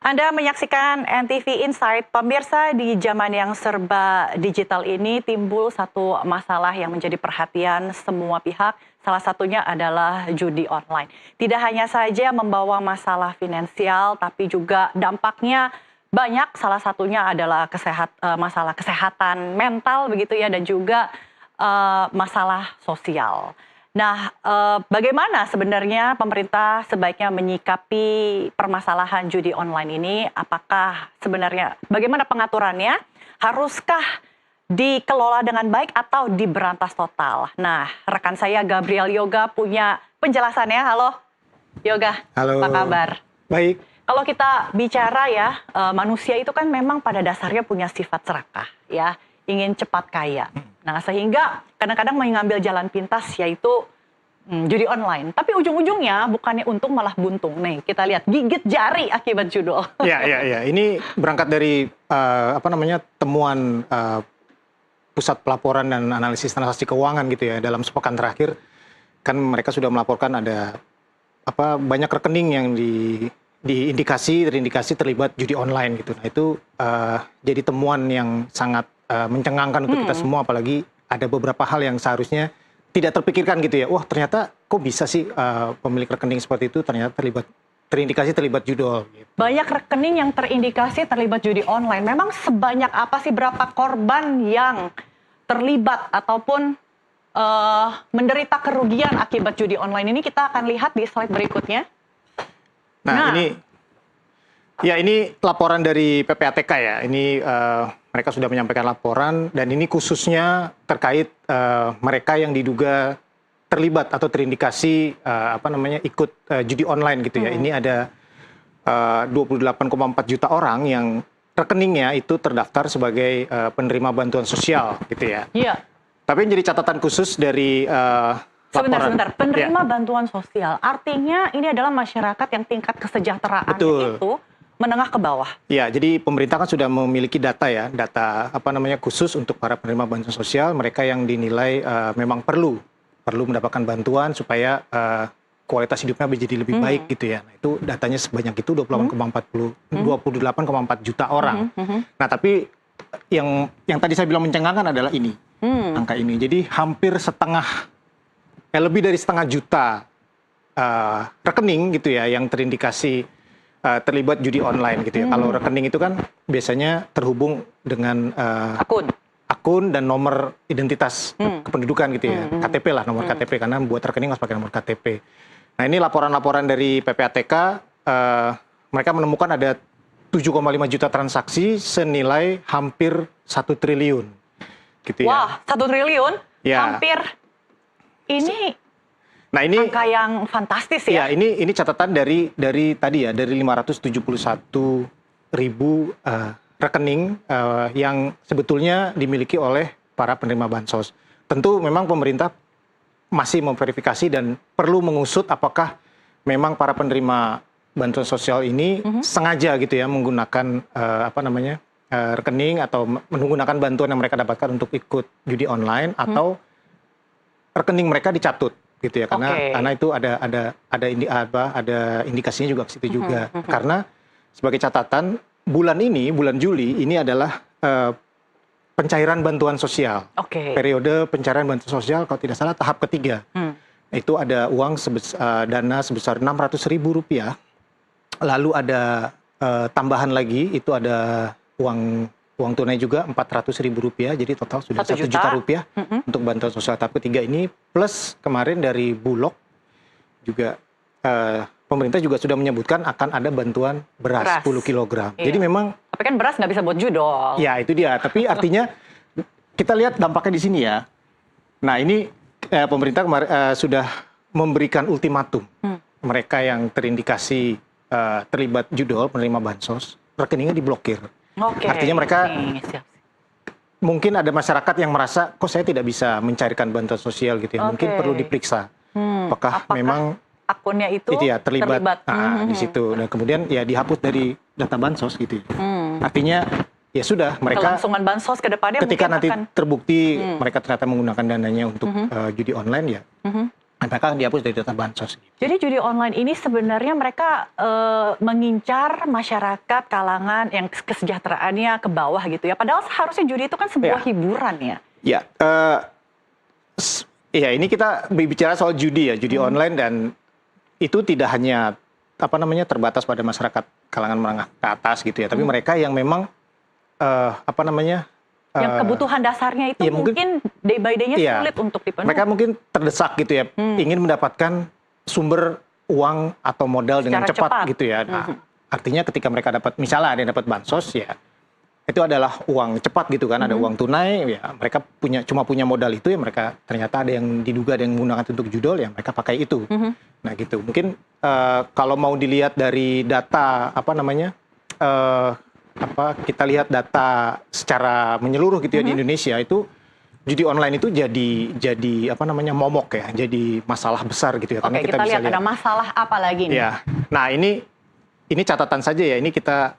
Anda menyaksikan NTV Insight. Pemirsa, di zaman yang serba digital ini timbul satu masalah yang menjadi perhatian semua pihak. Salah satunya adalah judi online. Tidak hanya saja membawa masalah finansial, tapi juga dampaknya banyak. Salah satunya adalah masalah kesehatan mental begitu ya, dan juga masalah sosial. Nah, bagaimana sebenarnya pemerintah sebaiknya menyikapi permasalahan judi online ini? Apakah sebenarnya bagaimana pengaturannya? Haruskah dikelola dengan baik atau diberantas total? Nah, rekan saya Gabriel Yoga punya penjelasannya. Halo, Yoga. Halo. Apa kabar? Baik. Kalau kita bicara ya, manusia itu kan memang pada dasarnya punya sifat serakah, ya, ingin cepat kaya. Nah, sehingga kadang-kadang mengambil jalan pintas, yaitu judi online. Tapi ujung-ujungnya bukannya untung malah buntung. Nih, kita lihat gigit jari akibat judul. Ya. Ini berangkat dari temuan Pusat Pelaporan dan Analisis Transaksi Keuangan gitu ya. Dalam sepekan terakhir kan mereka sudah melaporkan ada banyak rekening yang terindikasi terlibat judi online gitu. Nah, itu jadi temuan yang sangat mencengangkan untuk kita semua, apalagi ada beberapa hal yang seharusnya tidak terpikirkan gitu ya. Wah, ternyata kok bisa sih pemilik rekening seperti itu ternyata terindikasi terlibat judul. Gitu. Banyak rekening yang terindikasi terlibat judi online. Memang sebanyak apa sih, berapa korban yang terlibat ataupun menderita kerugian akibat judi online ini? Kita akan lihat di slide berikutnya. Nah. Ini laporan dari PPATK ya. Ini mereka sudah menyampaikan laporan, dan ini khususnya terkait mereka yang diduga terlibat atau terindikasi ikut judi online gitu ya. Ini ada 28,4 juta orang yang rekeningnya itu terdaftar sebagai penerima bantuan sosial gitu ya. Iya. Tapi yang jadi catatan khusus dari laporan. Sebentar. Penerima bantuan sosial, artinya ini adalah masyarakat yang tingkat kesejahteraannya itu menengah ke bawah. Ya, jadi pemerintah kan sudah memiliki data khusus untuk para penerima bantuan sosial, mereka yang dinilai memang perlu mendapatkan bantuan supaya kualitas hidupnya menjadi lebih baik gitu ya. Nah, itu datanya sebanyak itu 28,4 juta orang. Nah, tapi yang tadi saya bilang mencengangkan adalah ini, angka ini. Jadi hampir lebih dari setengah juta rekening gitu ya yang terindikasi terlibat judi online gitu ya. Kalau rekening itu kan biasanya terhubung dengan akun dan nomor identitas kependudukan gitu ya. KTP lah, nomor KTP, karena buat rekening harus pakai nomor KTP. Nah, ini laporan-laporan dari PPATK, mereka menemukan ada 7,5 juta transaksi senilai hampir 1 triliun gitu ya. Wah, 1 triliun? Ya. Hampir. Ini Nah, ini angka yang fantastis ya. Ya, ini catatan dari 571 ribu rekening yang sebetulnya dimiliki oleh para penerima bansos. Tentu memang pemerintah masih memverifikasi dan perlu mengusut apakah memang para penerima bantuan sosial ini sengaja gitu ya menggunakan rekening atau menggunakan bantuan yang mereka dapatkan untuk ikut judi online, atau rekening mereka dicatut gitu ya, karena itu ada indikasinya juga ke situ juga. Karena sebagai catatan, bulan Juli ini adalah pencairan bantuan sosial. Periode pencairan bantuan sosial kalau tidak salah tahap ketiga. Itu ada uang dana sebesar Rp600.000. Lalu ada tambahan lagi, itu ada uang tunai juga Rp400.000, jadi total sudah 1 juta rupiah untuk bantuan sosial tahap ketiga ini, plus kemarin dari Bulog juga pemerintah juga sudah menyebutkan akan ada bantuan beras 10 kg. Iya. Jadi memang, tapi kan beras nggak bisa buat judol. Ya, itu dia. Tapi artinya kita lihat dampaknya di sini ya. Nah, ini pemerintah sudah memberikan ultimatum mereka yang terindikasi terlibat judol penerima bansos, rekeningnya diblokir. Artinya mereka mungkin ada masyarakat yang merasa, kok saya tidak bisa mencairkan bantuan sosial gitu ya. Mungkin perlu diperiksa apakah memang akunnya itu ya, terlibat di situ. Dan kemudian ya dihapus dari data bansos gitu. Artinya ya sudah, mereka kelangsungan bansos ke depannya ketika nanti akan terbukti mereka ternyata menggunakan dananya untuk judi online, ya Maka dihapus dari data bansos. Jadi judi online ini sebenarnya mereka mengincar masyarakat kalangan yang kesejahteraannya ke bawah gitu ya. Padahal seharusnya judi itu kan sebuah hiburan ya. Ya, ya ini kita berbicara soal judi ya, judi online, dan itu tidak hanya terbatas pada masyarakat kalangan menengah ke atas gitu ya, tapi mereka yang memang yang kebutuhan dasarnya itu ya mungkin day by day-nya iya, sulit untuk dipenuhi. mereka mungkin terdesak gitu ya, ingin mendapatkan sumber uang atau modal dengan cepat gitu ya. Nah, artinya ketika mereka dapat, misalnya ada yang dapat bansos ya, itu adalah uang cepat gitu kan, ada uang tunai ya, mereka cuma punya modal itu ya, mereka ternyata ada yang diduga ada yang menggunakan untuk judol ya, mereka pakai itu. Nah gitu, mungkin kalau mau dilihat dari data kita lihat data secara menyeluruh gitu ya di Indonesia, itu judi online itu jadi momok ya, jadi masalah besar gitu ya. Oke, Karena kita bisa lihat ada masalah apa lagi nih? Ya, nah ini catatan saja ya, ini kita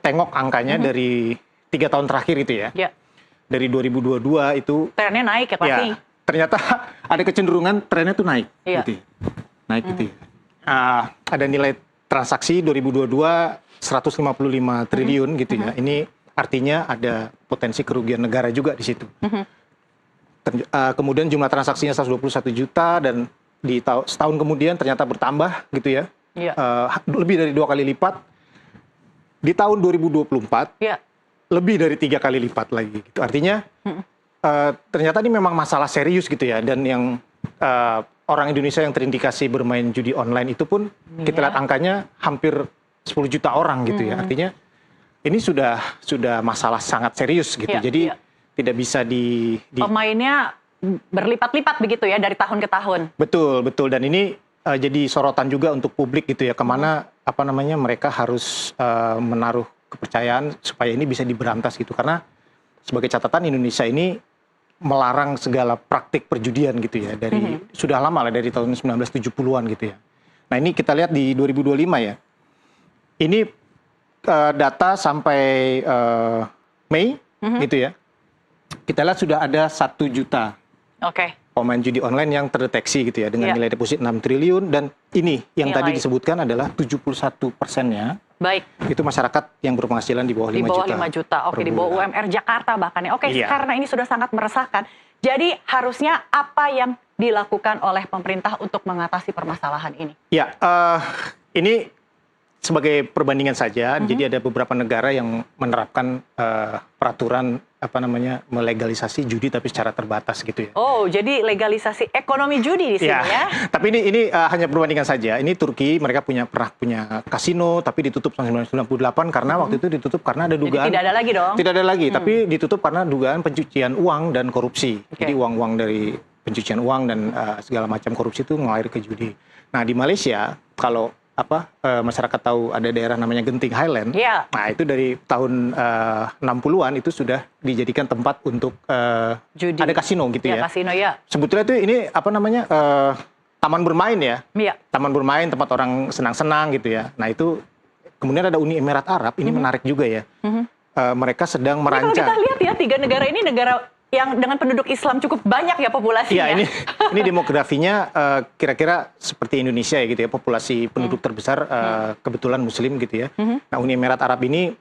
tengok angkanya dari 3 tahun terakhir itu ya. Ya. Dari 2022 itu Trennya naik ya pasti. ya, ternyata ada kecenderungan trennya tuh naik. Iya. Gitu ya. Naik gitu ya. Ada nilai transaksi 2022 155 triliun gitu ya. Ini artinya ada potensi kerugian negara juga di situ. Kemudian jumlah transaksinya 121 juta, dan setahun kemudian ternyata bertambah gitu ya. Iya. Lebih dari 2 kali lipat. Di tahun 2024 Iya. lebih dari 3 kali lipat lagi gitu. Artinya ternyata ini memang masalah serius gitu ya, dan yang orang Indonesia yang terindikasi bermain judi online itu pun kita lihat angkanya hampir 10 juta orang gitu ya. Artinya ini sudah masalah sangat serius gitu. Jadi tidak bisa di pemainnya berlipat-lipat begitu ya dari tahun ke tahun. Betul, dan ini jadi sorotan juga untuk publik gitu ya, kemana mereka harus menaruh kepercayaan supaya ini bisa diberantas gitu. Karena sebagai catatan, Indonesia ini melarang segala praktik perjudian gitu ya, dari sudah lama lah, dari tahun 1970-an gitu ya. Nah ini kita lihat di 2025 ya. Ini data sampai Mei gitu ya. Kita lihat sudah ada 1 juta pemain judi online yang terdeteksi gitu ya, dengan nilai deposit 6 triliun, dan ini yang tadi disebutkan adalah 71%-nya. Baik. Itu masyarakat yang berpenghasilan di bawah 5 juta. Di bawah 5 juta, oke, di bawah UMR Jakarta bahkan ya. Oke, karena ini sudah sangat meresahkan. Jadi harusnya apa yang dilakukan oleh pemerintah untuk mengatasi permasalahan ini? Ya, ini sebagai perbandingan saja, jadi ada beberapa negara yang menerapkan peraturan melegalisasi judi tapi secara terbatas gitu ya. Oh, jadi legalisasi ekonomi judi di sini ya? Tapi ini hanya perbandingan saja. Ini Turki, mereka pernah punya kasino tapi ditutup tahun 1998 karena waktu itu ditutup karena ada dugaan. Jadi tidak ada lagi dong? Tidak ada lagi, tapi ditutup karena dugaan pencucian uang dan korupsi. Jadi uang-uang dari pencucian uang dan segala macam korupsi itu mengalir ke judi. Nah di Malaysia, kalau masyarakat tahu ada daerah namanya Genting Highland. Nah itu dari tahun 60-an itu sudah dijadikan tempat untuk judi. Ada kasino gitu ya. Kasino ya. Sebetulnya itu ini taman bermain ya. Taman bermain, tempat orang senang-senang gitu ya. Nah itu kemudian ada Uni Emirat Arab, ini menarik juga ya. Mereka sedang merancang. Kalau kita lihat ya, 3 negara ini negara yang dengan penduduk Islam cukup banyak ya populasinya. Iya, ini demografinya kira-kira seperti Indonesia ya gitu ya, populasi penduduk terbesar kebetulan Muslim gitu ya. Nah Uni Emirat Arab ini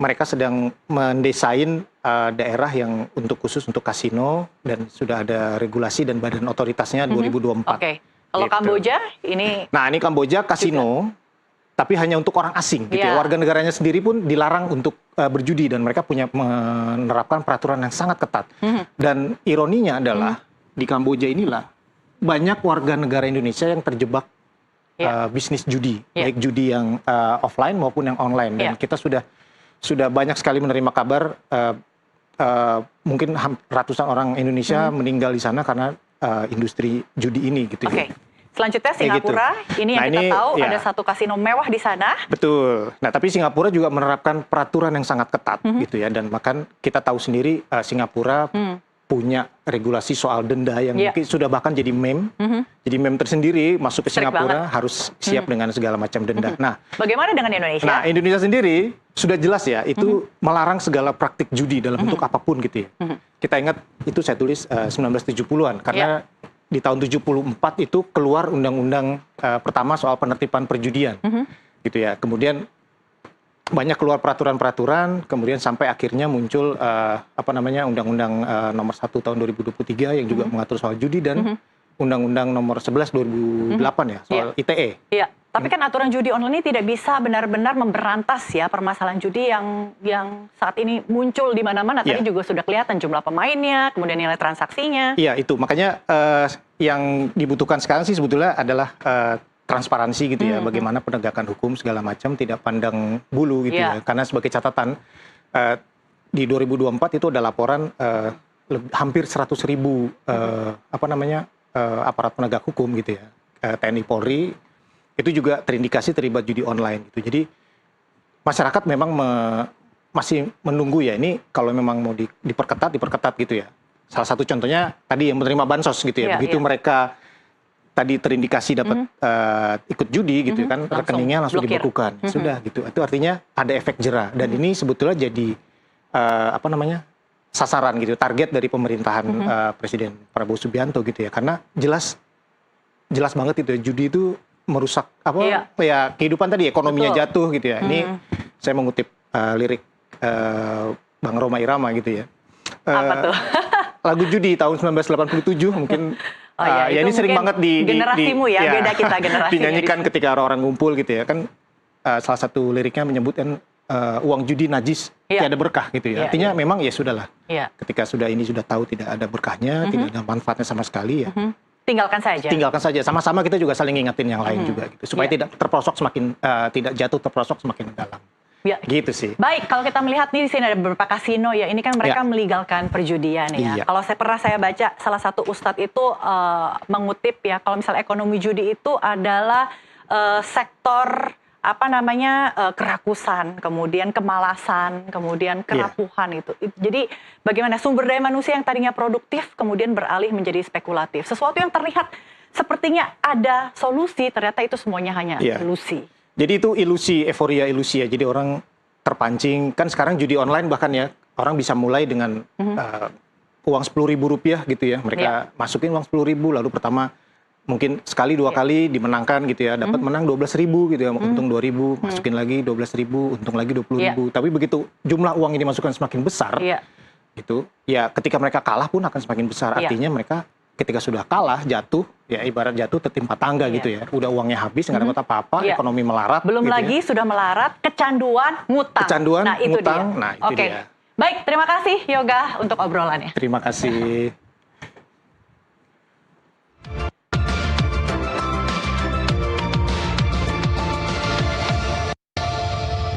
mereka sedang mendesain daerah yang khusus untuk kasino, dan sudah ada regulasi dan badan otoritasnya 2024. Oke, kalau gitu. Kamboja ini? Nah ini Kamboja kasino, tapi hanya untuk orang asing gitu ya. Warga negaranya sendiri pun dilarang untuk berjudi, dan mereka menerapkan peraturan yang sangat ketat. Dan ironinya adalah di Kamboja inilah banyak warga negara Indonesia yang terjebak bisnis judi, baik judi yang offline maupun yang online. Dan kita sudah banyak sekali menerima kabar mungkin ratusan orang Indonesia meninggal di sana karena industri judi ini gitu ya. Selanjutnya Singapura, ini yang kita tahu ada satu kasino mewah di sana. Betul. Nah tapi Singapura juga menerapkan peraturan yang sangat ketat gitu ya, dan bahkan kita tahu sendiri Singapura punya regulasi soal denda yang Iya. mungkin sudah bahkan jadi meme. Jadi meme tersendiri masuk ke Strict Singapura harus siap dengan segala macam denda. Nah, Bagaimana dengan Indonesia? Nah, Indonesia sendiri sudah jelas ya, itu melarang segala praktik judi dalam bentuk apapun gitu ya. Kita ingat itu saya tulis 1970-an, karena di tahun 74 itu keluar undang-undang pertama soal penertiban perjudian. Gitu ya. Kemudian banyak keluar peraturan-peraturan, kemudian sampai akhirnya muncul Undang-Undang nomor 1 tahun 2023 yang juga mengatur soal judi, dan Undang-Undang nomor 11 2008 ya soal ITE. Iya, tapi kan aturan judi online ini tidak bisa benar-benar memberantas ya permasalahan judi yang saat ini muncul di mana-mana. Tadi juga sudah kelihatan jumlah pemainnya, kemudian nilai transaksinya. Iya, itu makanya yang dibutuhkan sekarang sih sebetulnya adalah transparansi gitu ya, bagaimana penegakan hukum segala macam tidak pandang bulu gitu ya. Karena sebagai catatan di 2024 itu ada laporan hampir 100.000 aparat penegak hukum gitu ya, TNI Polri itu juga terindikasi terlibat judi online gitu. Jadi masyarakat memang masih menunggu ya, ini kalau memang mau diperketat gitu ya. Salah satu contohnya tadi yang menerima bansos gitu ya, begitu mereka tadi terindikasi dapat ikut judi gitu kan, rekeningnya langsung dibekukan. Sudah gitu. Itu artinya ada efek jera, dan ini sebetulnya jadi sasaran gitu, target dari pemerintahan Presiden Prabowo Subianto gitu ya. Karena jelas banget itu ya, judi itu merusak ya kehidupan tadi, ekonominya jatuh gitu ya. Ini saya mengutip lirik Bang Rhoma Irama gitu ya. Apa tuh? Lagu judi tahun 1987 mungkin ya ini sering banget generasimu ya, beda kita generasinya dinyanyikan ketika orang-orang ngumpul gitu ya kan. Salah satu liriknya menyebutkan uang judi najis, tiada berkah gitu ya. Artinya memang ya sudahlah. Ketika ini sudah tahu tidak ada berkahnya, tidak ada manfaatnya sama sekali ya. Tinggalkan saja. Tinggalkan saja. Sama-sama kita juga saling ngingetin yang lain juga gitu, supaya tidak terperosok tidak jatuh terperosok semakin dalam. Ya. Gitu sih. Baik, kalau kita melihat nih di sini ada beberapa kasino ya. Ini kan mereka melegalkan perjudian ya. Kalau saya baca salah satu ustadz itu mengutip ya, kalau misal ekonomi judi itu adalah sektor kerakusan, kemudian kemalasan, kemudian kerapuhan itu. Jadi bagaimana sumber daya manusia yang tadinya produktif kemudian beralih menjadi spekulatif. Sesuatu yang terlihat sepertinya ada solusi, ternyata itu semuanya hanya ilusi. Jadi itu ilusi, euforia ilusi ya. Jadi orang terpancing. Kan sekarang judi online bahkan ya, orang bisa mulai dengan uang Rp10.000 gitu ya. Mereka masukin uang Rp10.000, lalu pertama mungkin sekali dua kali dimenangkan gitu ya. Dapat menang Rp12.000 gitu ya, untung Rp2.000, masukin lagi Rp12.000, untung lagi Rp20.000. Tapi begitu jumlah uang ini dimasukkan semakin besar, gitu, ya ketika mereka kalah pun akan semakin besar. Artinya mereka ketika sudah kalah, jatuh, ya ibarat jatuh tertimpa tangga gitu ya. Udah uangnya habis, nggak dapat apa-apa, ekonomi melarat. Belum gitu lagi sudah melarat, kecanduan, ngutang. Kecanduan, nah, itu ngutang, dia. nah itu dia. Baik, terima kasih Yoga untuk obrolannya. Terima kasih.